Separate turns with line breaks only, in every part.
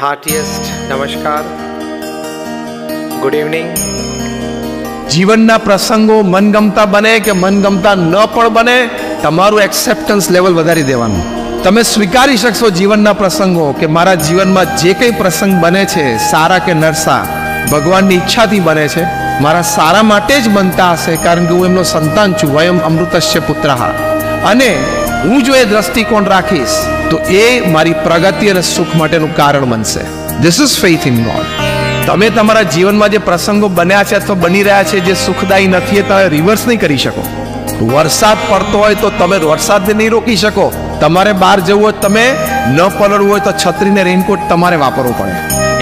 heartiest namaskar. Good evening.
જીવનના પ્રસંગો મનગમતા બને કે મનગમતા ન પણ બને, તમારું એક્સેપ્ટન્સ લેવલ વધારી દેવાનું. તમે સ્વીકારી શકશો જીવનના પ્રસંગો કે મારા જીવનમાં જે કંઈ પ્રસંગ બને છે, સારા કે નરસા, ભગવાનની ઈચ્છાથી બને છે, મારા સારા માટે જ બનતા હશે, કારણ કે હું એમનો સંતાન છું. વયમ અમૃતસ્ય પુત્રઃ. અને હું જો એ દ્રષ્ટિકોણ રાખીશ તો એ મારી પ્રગતિ અને સુખ માટેનું કારણ બનશે. This is faith in God. તમે તમારા જીવનમાં જે પ્રસંગો બન્યા છે અથવા બની રહ્યા છે જે સુખદાયી નથી, એ તમે રિવર્સ નહીં કરી શકો. વરસાદ પડતો હોય તો તમે વરસાદને નહીં રોકી શકો. તમારે બહાર જવું હોય, તમે ન પલળવું હોય તો છત્રીને રેનકોટ તમારે વાપરવો પડે.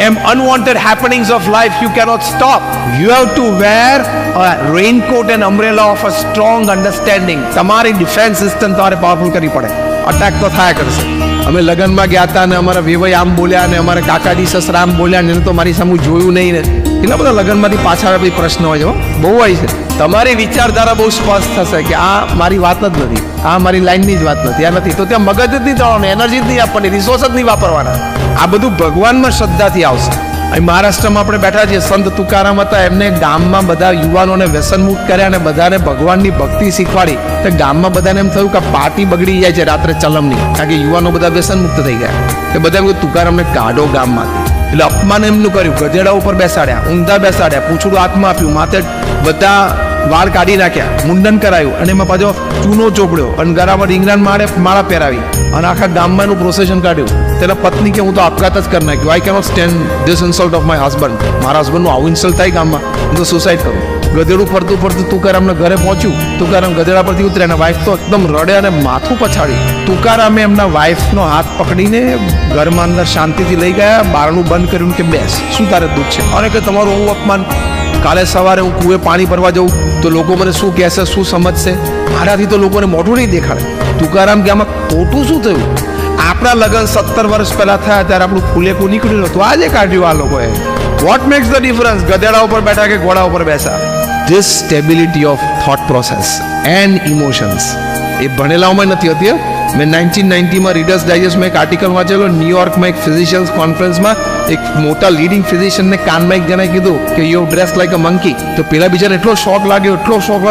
એમ unwanted happenings of life you cannot stop. You have to wear a raincoat and umbrella of a strong understanding. તમારી ડિફેન્સ સિસ્ટમ તમારે પાવરફુલ કરવી પડે. અટેક તો થયા કરશે. અમે લગ્નમાં ગયા હતા અને અમારા વેવાઈ આમ બોલ્યા અને અમારા કાકાજી સસરા આમ બોલ્યા ને તો મારી સામે જોયું નહીં ને. એટલા બધા લગ્નમાંથી પાછા આવે પ્રશ્ન હોય છે, બહુ હોય છે. તમારી વિચારધારા બહુ સ્પષ્ટ થશે કે આ મારી વાત જ નથી, આ મારી લાઈનની જ વાત નથી, આ નથી. તો ત્યાં મગજ જ નહીં થવાનું, એનર્જી જ નહીં આપવાની, રિસોર્સ જ નહીં વાપરવાના. આ બધું ભગવાનમાં શ્રદ્ધાથી આવશે. અહીં મહારાષ્ટ્રમાં આપણે બેઠા છીએ, સંત તુકારામ હતા. એમને ગામમાં બધા યુવાનોને વ્યસનમુક્ત કર્યા અને બધાને ભગવાનની ભક્તિ શીખવાડી. તો ગામમાં બધાને એમ થયું કે પાર્ટી બગડી જાય છે રાત્રે ચલમની, કારણ કે યુવાનો બધા વ્યસનમુક્ત થઈ ગયા. એ બધા એમ તુકારામને કાઢો ગામમાંથી. એટલે અપમાન એમનું કર્યું, ગધેડા ઉપર બેસાડ્યા, ઊંધા બેસાડ્યા, પૂંછડું હાથમાં આપ્યું, માથે બધા વાળ કાઢી નાખ્યા, મુંડન કરાયું અને એમાં પાછો ચૂનો ચોપડ્યો અને ગળામાં રીંગણાની માળા પહેરાવી અને આખા ગામમાં એનું પ્રોસેશન કાઢ્યું. તેના પત્ની કે હું તો આપઘાત જ કરી નાખ્યો. I cannot stand this insult of my husband. મારા હસબન્ડનું આવું ઇન્સલ્ટ થાય ગામમાં, હું તો સુસાઇડ કરું. ગધેડું ફરતું ફરતું તુકારામને ઘરે પહોંચ્યું. તુકારામ ગધેડા પરથી ઉતર્યા અને વાઈફ તો એકદમ રડે અને માથું પછાડી. તુકારામે એમના વાઈફનો હાથ પકડીને ઘરમાં અંદર શાંતિથી લઈ ગયા, બારણું બંધ કર્યું કે બેસ, શું તારે દુઃખ છે? અને કે તમારું હું અપમાન, કાલે સવારે હું કુએ પાણી ભરવા જાઉં તો લોકો મને શું કહેશે, શું સમજશે? મારાથી તો લોકોને મોઢું નહીં દેખાડે. તુકારામ કે આમાં ખોટું શું થયું? આપણા લગ્ન 17 વર્ષ પહેલા થયા ત્યારે આપણું ફૂલેકું નીકળ્યું નતું, આજે કાઢ્યું આ લોકોએ. What makes the difference? ગધેડા ઉપર બેઠા કે ઘોડા ઉપર બેસા? This stability of thought process and emotions એ ભણેલાઓમાં નથી હોતી. મેં 1990માં રીડર્સ ડાયજેસ્ટમાં એક આર્ટિકલ વાંચેલો. ન્યુયોર્કમાં એક ફિઝિશિયન્સ કોન્ફરન્સમાં એક મોટા લીડિંગ ફિઝિશિયનને કાનમાં એક જણાએ કીધું કે you dress like a monkey. તો પેલા બિચારાને એટલો શોખ લાગ્યો,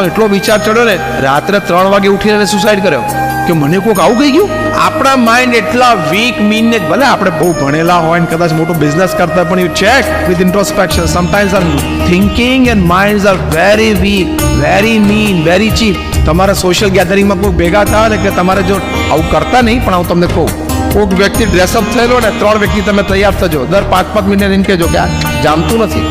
એટલો વિચાર ચડ્યો ને, રાત્રે 3 વાગે ઉઠીને સુસાઇડ કર્યો કે મને કોઈક આવું કહી ગયું. આપણા માઇન્ડ એટલા વીક મીન ને, ભલે આપણે બહુ ભણેલા હોય ને કદાચ મોટો બિઝનેસ કરતા, પણ you check with introspection. Sometimes are thinking and minds are very weak, very mean, very cheap. તમારા સોશિયલ ગેધરિંગમાં કોઈ ભેગા થાય ને કે તમારે જો આવું કરતા નહીં, પણ હું તમને કહું, કોઈક વ્યક્તિ ડ્રેસઅપ થયેલો ને 3 વ્યક્તિ તમે તૈયાર થજો, દર 5-5 મિનિટ એને કહેજો કે આ જામતું નથી,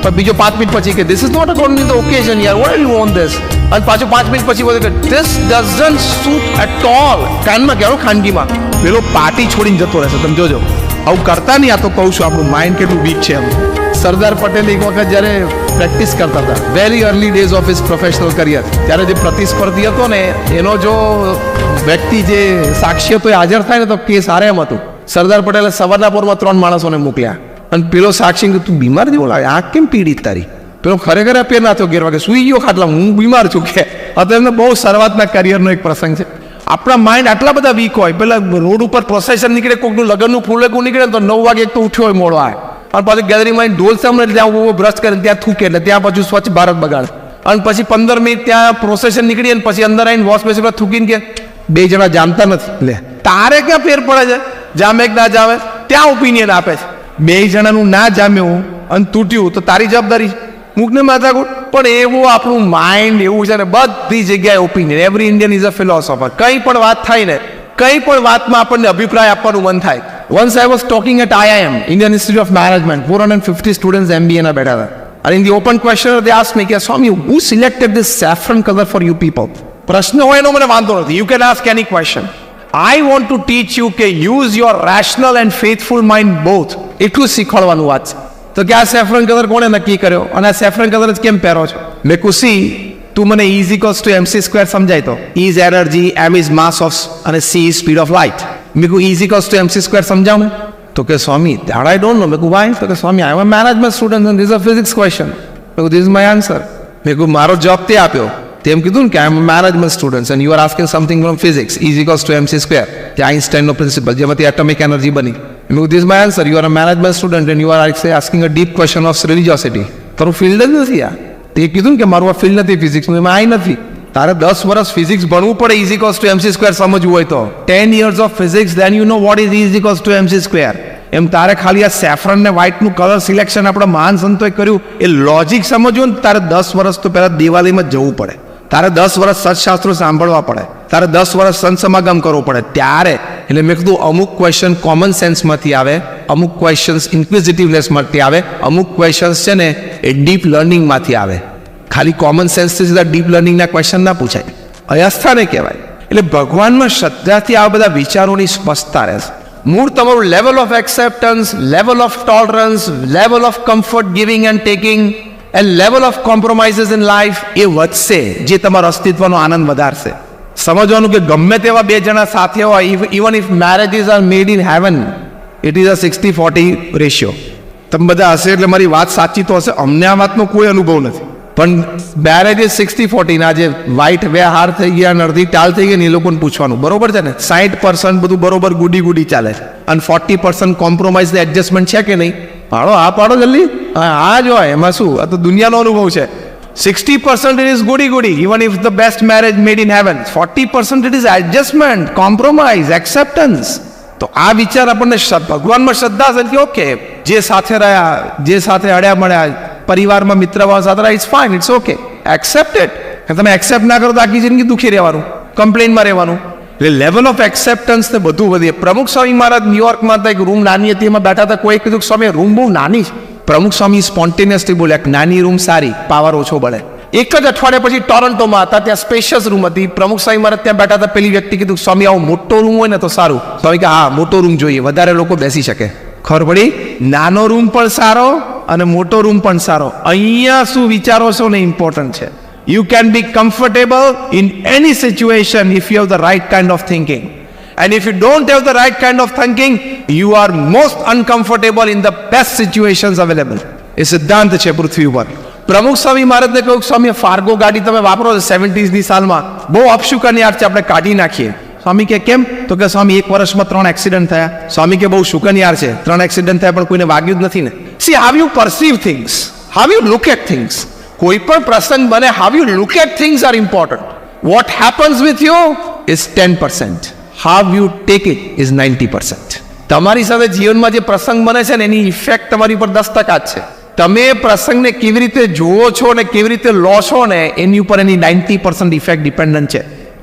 પણ બીજો 5 મિનિટ પછી કે this is not according to the occasion યાર, વોટ યુ વોન્ટ ધીસ, અને પાછું 5 મિનિટ પછી બોલે કે this doesn't suit at all. કાનમાં કહેવાનું ખાનગીમાં, પેલો પાર્ટી છોડીને જતો રહેશે, તમે જોજો. આવું કરતા નહીં. આ તો કહું છું આપણું માઇન્ડ કેટલું વીક છે એમ. સરદાર પટેલ એક વખત જ્યારે પ્રેક્ટિસ કરતા હતા, very early days of his professional career, ત્યારે જે પ્રતિસ્પર્ધી હતો ને એનો જો વ્યક્તિ જે સાક્ષી હતો એ હાજર થાય ને તો કેસ હારે એમ હતું. સરદાર પટેલે સવારના પોરમાં 3 માણસોને મોકલ્યા અને પેલો સાક્ષી કે તું બીમાર જેવો લાગે, આંખ કેમ પીડિત તારી? પેલો ખરેખર પેર ના થયો, ગેર વાગે સુઈ ગયો ખાટલા, હું બીમાર છું કે. આ તો એમને બહુ શરૂઆતના કરિયરનો એક પ્રસંગ છે. આપણા માઇન્ડ આટલા બધા વીક હોય. પેલા રોડ ઉપર પ્રોસેસર નીકળે, કોઈકનું લગ્નનું ફૂલેકું નીકળે તો 9 વાગે એક તો ઉઠ્યો હોય મોડો આવે, અને પાછું ગેધરિંગમાં ઢોલ સાંભળે ત્યાં બ્રશ કરે, ત્યાં થૂકે, એટલે ત્યાં પાછું સ્વચ્છ ભારત બગાડે. અને પછી 15 મિનિટ ત્યાં પ્રોસેસન નીકળી અને પછી અંદર આવીને વોશ બેસી થૂકીને કે 2 જણા જામતા નથી. લે તારે ક્યાં ફેર પડે છે? જામે કે ના જામે ત્યાં ઓપિનિયન આપે છે. 2 જણાનું ના જામ્યું અને તૂટ્યું તો તારી જવાબદારી મૂકને માથાકૂટ. પણ એવું આપણું માઇન્ડ એવું છે ને, બધી જગ્યાએ opinion. Every Indian is a philosopher. કંઈ પણ વાત થાય ને, કંઈ પણ વાતમાં આપણને અભિપ્રાય આપવાનું મન થાય. Once I was talking at IIM, Indian Institute of Management, 450 students MBA ના બેઠા હતા. And in the open questionnaire they asked me, Swami, who selected this saffron color for you people? પ્રશ્ન હોય એનો મને વાંધો નથી. You can ask any question. I want to teach you કે use your rational and faithful mind both. એટલું શીખવાડવાનું વાત છે. તો કે આ સેફ્રન કલર કોણે નક્કી કર્યો અને આ સેફ્રન કલર જ કેમ પહેરો છો? મેં કુસી તું મને E = mc² સમજાય તો E is energy, m is mass of અને c is speed of light. મેં કહું E = mc² સમજાવ ને? તો કે સ્વામી that I don't know. મેં કહું why? તો કે સ્વામી I am a management student and this is a physics question. મેં કહું this is my answer. મેં કહું મારો જવાબ તે આપ્યો. તેમ કીધું ને કે I am a management student and you are asking something from physics. E = mc². તે આઇન્સ્ટાઈનનો પ્રિન્સિપલ જેમાંથી એટમિક એનર્જી બની. Look, this is my answer. You are a management student and you are asking a deep question of religiosity. તારું field જ નથી આ. તે કીધું ને કે મારું આ ફિલ્ડ નથી ફિઝિક્સ, એમાં આઈ નથી. તારે 10 વર્ષ ફિઝિક્સ ભણવું પડે is equals to MC square સમજવું હોય તો 10 years of physics, then you know what is equals to MC square. એમ તારે ખાલી આ સેફ્રન ને વ્હાઇટનું કલર સિલેક્શન આપણા મહાન સંતોએ કર્યું એ લોજિક સમજવું ને તારે 10 વર્ષ તો પહેલાં દિવાળીમાં જવું પડે, તારે 10 વર્ષ સત્શાસ્ત્રો સાંભળવા પડે, તારે 10 વર્ષ સંત સમાગમ કરવો પડે ત્યારે. એટલે મેં કીધું અમુક ક્વેશ્ચન કોમન સેન્સમાંથી આવે, અમુક ક્વેશ્ચન્સ ઇન્ક્વિઝિટિવનેસમાંથી આવે, અમુક ક્વેશ્ચન્સ છે ને એ ડીપ લર્નિંગમાંથી આવે. ખાલી કોમન સેન્સથી સીધા ડીપ લર્નિંગના ક્વેશ્ચન ના પૂછાય, અયસ્થાને કહેવાય. એટલે ભગવાનમાં શ્રદ્ધાથી આ બધા વિચારોની સ્પષ્ટતા રહેશે. મૂળ તમારું level of acceptance, level of tolerance, level of comfort giving and taking and level of compromises in life એ વધશે, જે તમારા અસ્તિત્વનો આનંદ વધારશે. સમજવાનું કે ગમે તેવા બે જણા સાથે હોય, even if marriages are made in heaven, it is a 60-40 ratio. તમે બધા હશે એટલે મારી વાત સાચી તો હશે, અમને આ વાતનો કોઈ અનુભવ નથી, પણ મેરેજીસ 60-40 ના જે વ્હાઇટ બે હાર થઈ ગયા અને અડધી ટાલ થઈ ગઈ ને એ લોકોને પૂછવાનું, બરોબર છે ને? 60% બધું બરોબર ગુડી ચાલે છે અને 40% કોમ્પ્રોમાઇઝ એડજસ્ટમેન્ટ છે કે નહીં? પાડો જલ્દી. આ જ હોય, એમાં શું? આ તો દુનિયાનો અનુભવ છે. 60% it is goody, even if the best marriage made in heaven. 40% it is adjustment, compromise, acceptance. તો આ વિચાર આપણને ભગવાનમાં શ્રદ્ધા છે કે ઓકે, જે સાથે રહ્યા, જે સાથે અડ્યા મળ્યા, પરિવારમાં મિત્રભાવ સાથે રહ્યા, it's fine, it's okay, accept it. તમે એક્સેપ્ટ ના કરો તો આખી જિંદગી દુઃખી રહેવાનું, કમ્પ્લેનમાં રહેવાનું. એટલે લેવલ ઓફ એક્સેપ્ટન્સ ને બધું વધે. પ્રમુખ સ્વામી મહારાજ ન્યુયોર્કમાં હતા, એક રૂમ નાની હતી, એમાં બેઠા હતા. કોઈ કીધું સ્વામી રૂમ બહુ નાની છે. પ્રમુખ સ્વામી સ્પોન્ટેનિયસલી બોલ્યા કે નાની રૂમ સારી, પાવર ઓછો બળે. એક જ અઠવાડિયા પછી ટોરન્ટોમાં હતા, ત્યાં સ્પેશિયસ રૂમ હતી. પ્રમુખ સ્વામી મહારાજ ત્યાં બેઠા હતા. પેલી વ્યક્તિ કીધું સ્વામી આવો મોટો રૂમ હોય ને તો સારું. સ્વામી કે હા મોટો રૂમ જોઈએ, વધારે લોકો બેસી શકે. ખબર પડી? નાનો રૂમ પણ સારો અને મોટો રૂમ પણ સારો. અહીંયા શું વિચારો છો ને ઇમ્પોર્ટન્ટ છે. You can be comfortable in any situation if you have the right kind of thinking. And if you don't have the right kind of thinking, you are most uncomfortable in the best situations available. એ સિદ્ધાંત છે પૃથ્વી ઉપર. પ્રમુખ સ્વામી મહારાજને કહ્યું સ્વામી Fargo ગાડી તમે વાપરો છો 70s ની સાલમાં, બહુ અપશુકનની યાદ છે, આપણે કાઢી નાખીએ. સ્વામી કે કેમ? તો કે સ્વામી 1 વર્ષમાં 3 એક્સિડન્ટ થયા. સ્વામી કે બહુ શુકનિયાર છે, 3 એક્સિડન્ટ થયા પણ કોઈને વાગ્યું જ નથી ને. See how you perceive things, how you look at things. કોઈ પણ પ્રસંગ બને, how you look at things are important. What happens with you is 10%, how you take it is 90%. તમારી સાથે જીવનમાં જે પ્રસંગ બને છે ને એની ઇફેક્ટ તમારી ઉપર 10% જ છે. તમે પ્રસંગને કેવી રીતે જુઓ છો ને કેવી રીતે લો છો ને એની ઉપર એની 90% ઇફેક્ટ ડિપેન્ડન્ટ છે.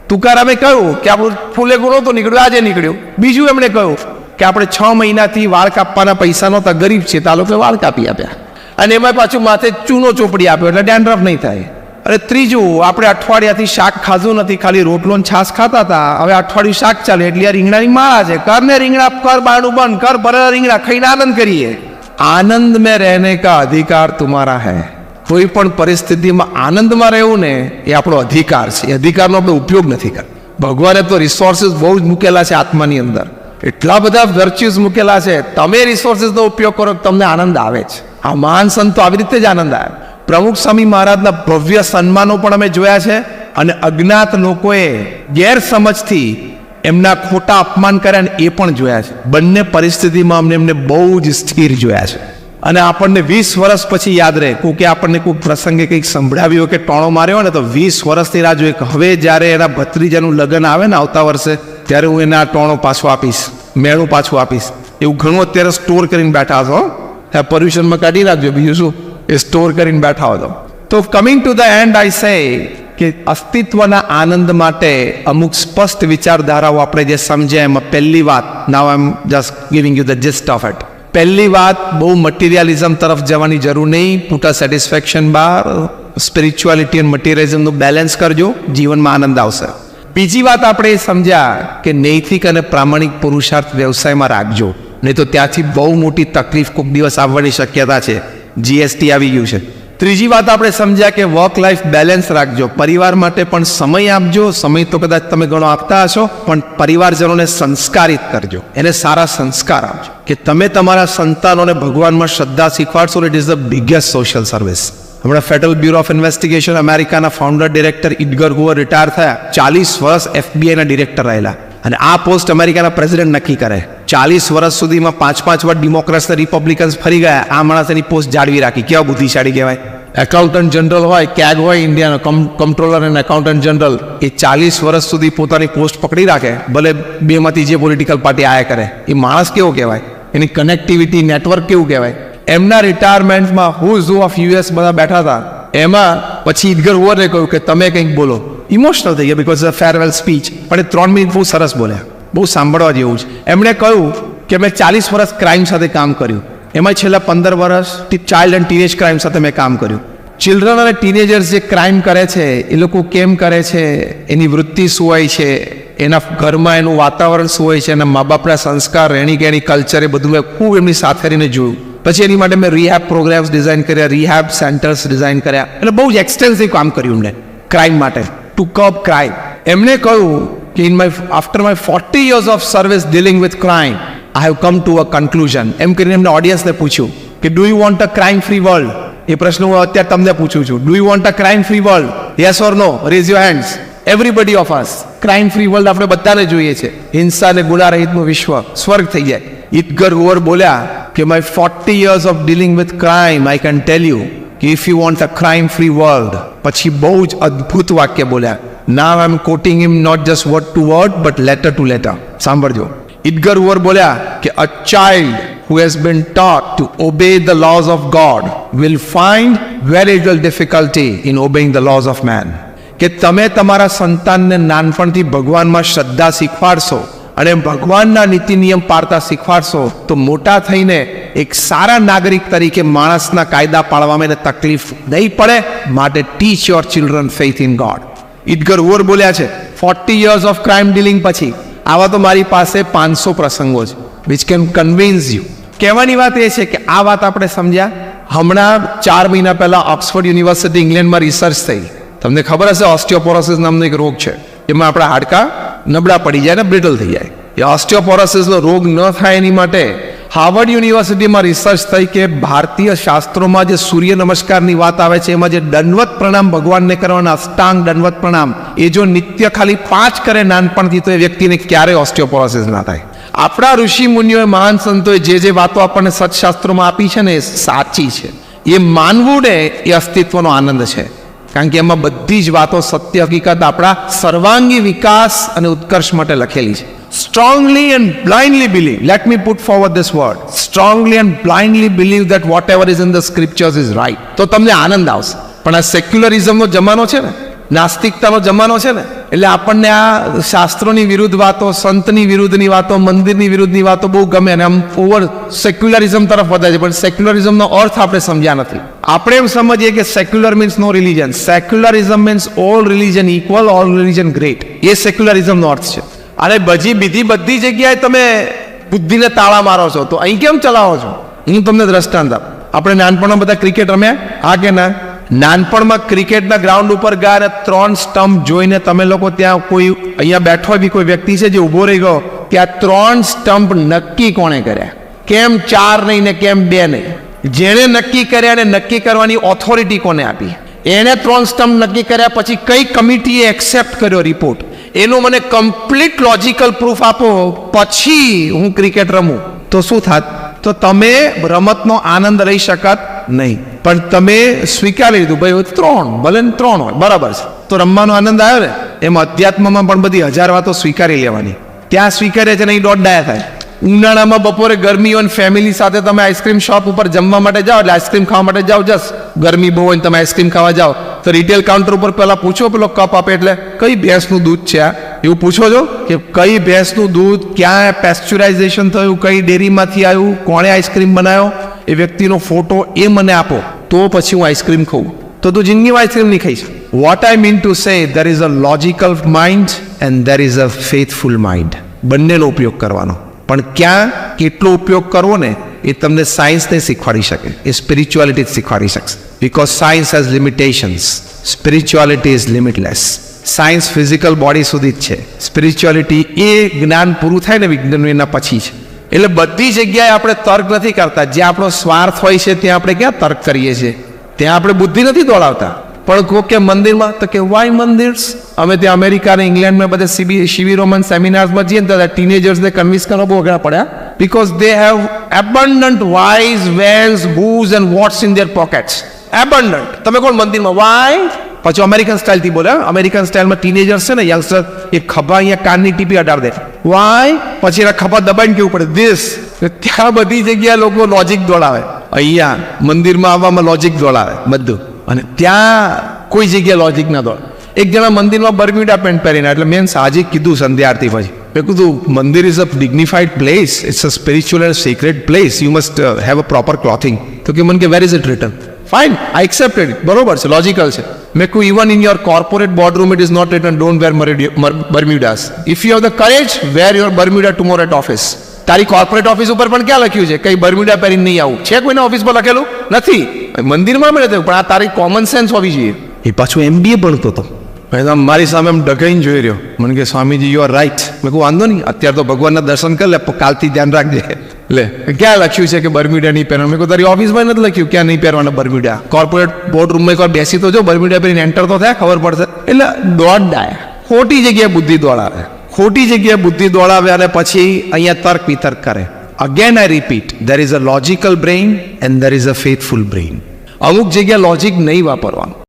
તુકારામે કહ્યું કે આપણું ફૂલે ગુનો તો નીકળ્યું, આજે નીકળ્યું. બીજું એમણે કહ્યું કે આપણે 6 મહિનાથી વાળ કાપવાના પૈસા નહોતા, ગરીબ છે, તો આ લોકોએ વાળ કાપી આપ્યા અને એમાં પાછું માથે ચૂનો ચોપડી આપ્યો એટલે ડેન્ડ્રફ નહીં થાય. અને ત્રીજું, આપણે અઠવાડિયાથી શાક ખાધું નથી, ખાલી રોટલો ને છાશ ખાતા હતા, હવે અઠવાડિયું શાક ચાલે એટલે આ રીંગણાની માળા છે. કર ને રીંગણા, કર બારણું બંધ, કર ભરેલા રીંગણા ખાઈને આનંદ કરીએ. આનંદ में रहने का अधिकार तुम्हारा है. કોઈ પણ પરિસ્થિતિમાં આનંદમાં રહેવું ને એ આપણો અધિકાર છે. એ અધિકારનો આપણે ઉપયોગ નથી કરતા. ભગવાને તો રિસોર્સિસ બહુ જ મૂકેલા છે આત્માની અંદર, એટલા બધા વર્ચ્યુઝ મૂકેલા છે. તમે રિસોર્સિસનો ઉપયોગ કરો તમને આનંદ આવે છે. આ મહાન સંતો આવી રીતે જ આનંદ આવે. પ્રમુખ સ્વામી મહારાજના ભવ્ય સન્માનો પણ અમે જોયા છે અને અજ્ઞાત લોકોએ ગેરસમજથી એમના ખોટા અપમાન કર્યા ને એ પણ જોયા છે. બંને પરિસ્થિતિમાં અમને એમને બહુ જ સ્થિર જોયા છે. અને આપણને 20 વર્ષ પછી યાદ રહે કે આપણને કોઈ પ્રસંગે કંઈક સંભળાવ્યો કે ટોણો માર્યો ને તો 20 વર્ષથી રાહ જોઈએ કે હવે જ્યારે એના ભત્રીજાનું લગ્ન આવે ને આવતા વર્ષે ત્યારે હું એને આ ટોણો પાછો આપીશ, મેળું પાછું આપીશ. એવું ઘણું અત્યારે સ્ટોર કરીને બેઠા છો. પોલ્યુશનમાં કાઢી નાખજો, બીજું શું, એ સ્ટોર કરીને બેઠા હો તો coming to the and I સે કે અસ્તિત્વના આનંદ માટે અમુક સ્પષ્ટ વિચારધારાઓ આપણે જે સમજ્યા એમાં પહેલી વાત, now I am just giving you the gist of it. પહેલી વાત, બહુ મટીરિયાલિઝમ તરફ જવાની જરૂર નહીં. Put a satisfaction bar, spirituality અને મટીરિયલિઝમનું બેલેન્સ કરજો, જીવનમાં આનંદ આવશે. બીજી વાત આપણે એ સમજ્યા કે નૈતિક અને પ્રામાણિક પુરુષાર્થ વ્યવસાયમાં રાખજો, નહીં તો ત્યાંથી બહુ મોટી તકલીફ કોઈક દિવસ આવવાની શક્યતા છે. જીએસટી આવી ગયું છે. ત્રીજી વાત આપણે સમજ્યા કે વર્ક લાઈફ બેલેન્સ રાખજો. પરિવાર માટે પણ સમય આપજો. સમય તો કદાચ તમે ઘણો આપતા હશો, પણ પરિવારજનોને સંસ્કારિત કરજો, એને સારા સંસ્કાર આપજો કે તમે તમારા સંતાનોને ભગવાનમાં શ્રદ્ધા શીખવાડશો. It is the biggest social service. હમણાં ફેડરલ બ્યુરો ઓફ ઇન્વેસ્ટિગેશન અમેરિકાના founder director Edgar Hoover retire થયા. 40 વર્ષ FBI ના ડિરેક્ટર રહેલા અને આ પોસ્ટ અમેરિકાના પ્રેસિડેન્ટ નક્કી કરે. 40 વર્ષ સુધીમાં 5 વાર ડેમોક્રેટ્સ ને રિપબ્લિકન્સ ફરી ગયા, આ માણસ એની પોસ્ટ જાળવી રાખી, કેવા બુદ્ધિશાળી કહેવાય. એકાઉન્ટન્ટ જનરલ હોય, કેગ હોય ઇન્ડિયાનો, કમ્પ્ટ્રોલર એન્ડ એકાઉન્ટન્ટ જનરલ, એ 40 વર્ષ સુધી પોતાની પોસ્ટ પકડી રાખે, ભલે બેમાંથી જે પોલિટિકલ પાર્ટી આયા કરે. એ માણસ કેવો કહેવાય, એની કનેક્ટિવિટી નેટવર્ક કેવું કહેવાય. એમના રિટાયરમેન્ટમાં હુઝ ઓફ યુએસ બધા બેઠા હતા, એમાં પછી ઇડગર હૂવરે કહ્યું કે તમે કંઈક બોલો. ઇમોશનલ થઈ ગયા બિકોઝ ઓફ ફેરવેલ સ્પીચ, પણ એ 3 મિનિટ બહુ સરસ બોલ્યા, બહુ સાંભળવા જેવું છે. એમણે કહ્યું કે મેં 40 વર્ષ ક્રાઇમ સાથે કામ કર્યું, એમાં છેલ્લા 15 વર્ષ ચાઇલ્ડ એન્ડ ટીનેજ ક્રાઇમ સાથે મેં કામ કર્યું. ચિલ્ડ્રન અને ટીનેજર્સ જે ક્રાઇમ કરે છે એ લોકો કેમ કરે છે, એની વૃત્તિ શું હોય છે, એના ઘરમાં એનું વાતાવરણ શું હોય છે, એના મા બાપના સંસ્કાર, રહેણી કહેણી, કલ્ચર, એ બધું મેં ખૂબ એમની સાથે રહીને જોયું. પછી એની માટે મેં રિહેબ પ્રોગ્રામ્સ ડિઝાઇન કર્યા, રિહેબ સેન્ટર્સ ડિઝાઇન કર્યા, એટલે બહુ જ એક્સટેન્સિવ કામ કર્યું એમણે ક્રાઇમ માટે, ટુ કર્બ ક્રાઇમ. એમણે કહ્યું કે after my 40 years of service dealing with crime I have come to a conclusion. એમ કરીને એમને ઓડિયન્સને પૂછ્યું કે do you want a crime free world? એ પ્રશ્ન હું અત્યારે તમને પૂછું છું. Do you want a crime free world? Yes or no? Raise your hands. Everybody of us. Crime free world આપણે બધાને જોઈએ છે. હિંસા અને ગુના રહિતનું વિશ્વ, સ્વર્ગ થઈ જાય. ઇડગર હૂવર બોલ્યા કે my 40 years of dealing with crime I can tell you કે if you want a crime free world. પછી બહુ જ અદ્ભુત વાક્ય બોલ્યા. Now I am quoting him not just word to word but letter to letter. સાંભળજો. Edgar Hoover બોલ્યા કે a child who has been taught to obey the laws of God will find very little difficulty in obeying the laws of man. કે તમે તમારા સંતાનને નાનપણથી ભગવાનમાં શ્રદ્ધા શીખવાડશો અને ભગવાનના નીતિ નિયમ પાળતા શીખવાડશો તો મોટા થઈને એક સારા નાગરિક તરીકે માણસના કાયદા પાળવામાં એને તકલીફ નહીં પડે. માટે teach your children faith in God. Edgar Hoover બોલ્યા છે 40 years ઓફ ક્રાઇમ ડીલિંગ પછી આવા તો મારી પાસે 500 પ્રસંગો છે વિચ કેન કન્વિન્સ યુ. કહેવાની વાત એ છે કે આ વાત આપણે સમજ્યા. હમણાં 4 મહિના પહેલા ઓક્સફોર્ડ યુનિવર્સિટી ઇંગ્લેન્ડમાં રિસર્ચ થઈ. તમને ખબર હશે ઓસ્ટિયોપોરોસિસ નામનો એક રોગ છે, એમાં આપણા હાડકાં નબળા પડી જાય ને બ્રિટલ થઈ જાય. એ ઓસ્ટિયોપોરોસિસનો રોગ ન થાય એની માટે હાર્વર્ડ યુનિવર્સિટીમાં રિસર્ચ થઈ કે ભારતીય શાસ્ત્રોમાં જે સૂર્ય નમસ્કારની વાત આવે છે એમાં જે દંડવત પ્રણામ ભગવાનને કરવાના અષ્ટાંગ દંડવત પ્રણામ, એ જો નિત્ય ખાલી 5 કરે નાનપણથી તો એ વ્યક્તિને ક્યારેય ઓસ્ટિયોપોરોસિસ ના થાય. આપણા ઋષિ મુનિઓએ, મહાન સંતોએ જે વાતો આપણને સત્શાસ્ત્રોમાં આપી છે ને એ સાચી છે. એ માનવું ને એ અસ્તિત્વનો આનંદ છે, કારણ કે એમાં બધી જ વાતો સત્ય હકીકત આપણા સર્વાંગી વિકાસ અને ઉત્કર્ષ માટે લખેલી છે. Strongly and blindly believe, let me put forward this word, strongly and blindly believe that whatever is in the scriptures is right. તો તમને આનંદ આવશે. પણ આ સેક્યુલરિઝમનો જમાનો છે ને, નાસ્તિકતાનો જમાનો છે ને, એટલે આપણને આ શાસ્ત્રોની વિરુદ્ધ વાતો, સંતની વિરુદ્ધની વાતો, મંદિરની વિરુદ્ધની વાતો બહુ ગમે અને આમ ઓવર સેક્યુલરિઝમ તરફ વધે છે. પણ સેક્યુલરિઝમનો અર્થ આપણે સમજ્યા નથી. આપણે એમ સમજીએ કે secular means no religion. Secularism means all religion equal, all religion great. એ સેક્યુલરિઝમનો અર્થ છે. અને બધી જગ્યાએ તમે બુદ્ધિને તાળા મારો છો તો અહીં કેમ ચલાવો છો? હું તમને દ્રષ્ટાંત આપું. આપણે નાનપણમાં બધા ક્રિકેટ રમ્યા, હા કે ના? નાનપણમાં ક્રિકેટના ગ્રાઉન્ડ ઉપર ગયા અને 3 સ્ટમ્પ જોઈને તમે લોકો ત્યાં કોઈ અહીંયા બેઠો બી કોઈ વ્યક્તિ છે જે ઊભો રહી ગયો કે આ 3 સ્ટમ્પ નક્કી કોણે કર્યા? કેમ 4 નહીં ને કેમ 2 નહીં? જેણે નક્કી કર્યા અને નક્કી કરવાની ઓથોરિટી કોને આપી? એણે 3 સ્ટમ્પ નક્કી કર્યા પછી કઈ કમિટીએ એક્સેપ્ટ કર્યો રિપોર્ટ? એનું મને કમ્પ્લીટ લોજિકલ પ્રૂફ આપો, પછી હું ક્રિકેટ રમું. તો શું થાત? તો તમે રમતનો આનંદ લઈ શકત નહીં. પણ તમે સ્વીકારી લીધું, ભાઈ 3, ભલે 3 હોય, બરાબર છે, તો રમવાનો આનંદ આવ્યો ને. એમ અધ્યાત્મમાં પણ બધી 1000 વાતો સ્વીકારી લેવાની. ત્યાં સ્વીકારે છે ને એ દોઢ ડાયા થાય. ઉનાળામાં બપોરે ગરમી હોય, ફેમિલી સાથે તમે આઈસ્ક્રીમ શોપ ઉપર જમવા માટે જાઓ, એટલે આઈસ્ક્રીમ ખાવા માટે જાઓ, જસ્ટ ગરમી બહુ હોય તમે આઈસ્ક્રીમ ખાવા જાઓ તો રિટેલ કાઉન્ટર ઉપર પહેલા પૂછો, પેલો કપ આપે એટલે કઈ ભેંસનું દૂધ છે આ, એવું પૂછો છો કે કઈ ભેંસનું દૂધ, ક્યાં પેસ્ચ્યુરાઇઝેશન થયું, કઈ ડેરીમાંથી આવ્યું, કોણે આઈસ્ક્રીમ બનાવ્યો, એ વ્યક્તિનો ફોટો એ મને આપો, તો પછી હું આઈસ્ક્રીમ ખાઉં. તો તું જિંદગીમાં આઈસ્ક્રીમ નહીં ખાઈશ. What I mean to say, there is a logical mind and there is a faithful mind. બંનેનો ઉપયોગ કરવાનો. પણ ક્યાં કેટલો ઉપયોગ કરવો ને એ તમને સાયન્સ નહીં શીખવાડી શકે, એ સ્પિરિચ્યુઆલિટી જ શીખવાડી શકશે. Because science has limitations, spirituality is limitless. Science physical body સુધી જ છે, સ્પિરિચ્યુઆલિટી એ જ્ઞાન પૂરું થાય ને વિજ્ઞાન એના પછી છે. એટલે બધી જગ્યાએ આપણે તર્ક નથી કરતા. જ્યાં આપણો સ્વાર્થ હોય છે ત્યાં આપણે ક્યાં તર્ક કરીએ છીએ? ત્યાં આપણે બુદ્ધિ નથી દોડાવતા. પણ કહો કે મંદિરમાં, તો કે વાય મંદિર્સ? અમે ત્યાં અમેરિકા અને ઇંગ્લેન્ડમાં બધા શિબિરોમાં સેમિનાર્સમાં જઈએ ને તો ટીનેજર્સને કન્વિન્સ કરવા બહુ અઘરા પડ્યા, because they have abundant wise, wines, booze and what's in their pockets. Abundant. તમે કોણ મંદિરમાં? વાય. પછી અમેરિકન સ્ટાઇલથી બોલે. અમેરિકન સ્ટાઇલમાં ટીનેજર્સ છે ને, યંગસ્ટર, એ ખભા અહીંયા કાનની ટીપી અડાડ દે. વાય. પછી એના ખભા દબાઈને કેવું પડે ધીસ. ત્યાં બધી જગ્યાએ લોકો લોજિક દોડાવે. અહીંયા મંદિરમાં આવવામાં લોજિક દોડાવે બધું, અને ત્યાં કોઈ જગ્યાએ લોજિક ના દોડે. એક જણા મંદિરમાં બર્મ્યુડા પેન્ટ પહેરીને, એટલે મેં સાજી કીધું સંધ્યા આરતી પછી, મેં કીધું mandir is a dignified place, it's a spiritual and secret place, you must have a proper clothing. તો કે મને કે where is it written? Fine, I accepted it. બરોબર છે, લોજિકલ છે. મેં કહ્યું even in your corporate boardroom it is not written don't wear Bermudas. If you have the courage, wear your Bermuda tomorrow at office. તારી corporate office ઉપર પણ ક્યાં લખ્યું છે કઈ બર્મ્યુડા પહેરીને નહીં આવું? છે કોઈના ઓફિસ પર લખેલું? નથી. મંદિરમાં મળે પણ આ તારી કોમન સેન્સ હોવી જોઈએ. એ પાછું MBA ભણતો હતો. મારી સામે એમ ડગાઈને જોઈ રહ્યો. મને કે સ્વામીજી યુ આર રાઈટ. મેં કહું વાંધો નહીં, અત્યારે તો ભગવાનના દર્શન કરી લે, કાલથી ધ્યાન રાખજે. લે ક્યાં લખ્યું છે કે બર્મ્યુડા નહીં પહેરવાનું? મેં કહું તારી ઓફિસમાં નથી લખ્યું ક્યાં નહીં પહેરવાના બર્મ્યુડા. કોર્પોરેટ બોર્ડ રૂમમાં એકવાર બેસી તો જો, બર્મ્યુડા પહેરીને એન્ટર તો થાય, ખબર પડશે. એટલે દોડાય, ખોટી જગ્યાએ બુદ્ધિ દોડાવે, ખોટી જગ્યાએ બુદ્ધિ દોડાવે, અને પછી અહીંયા તર્ક વિતર્ક કરે. Again I repeat, there is a logical brain and there is a faithful brain. અમુક જગ્યા લોજિક નહીં વાપરવાનું.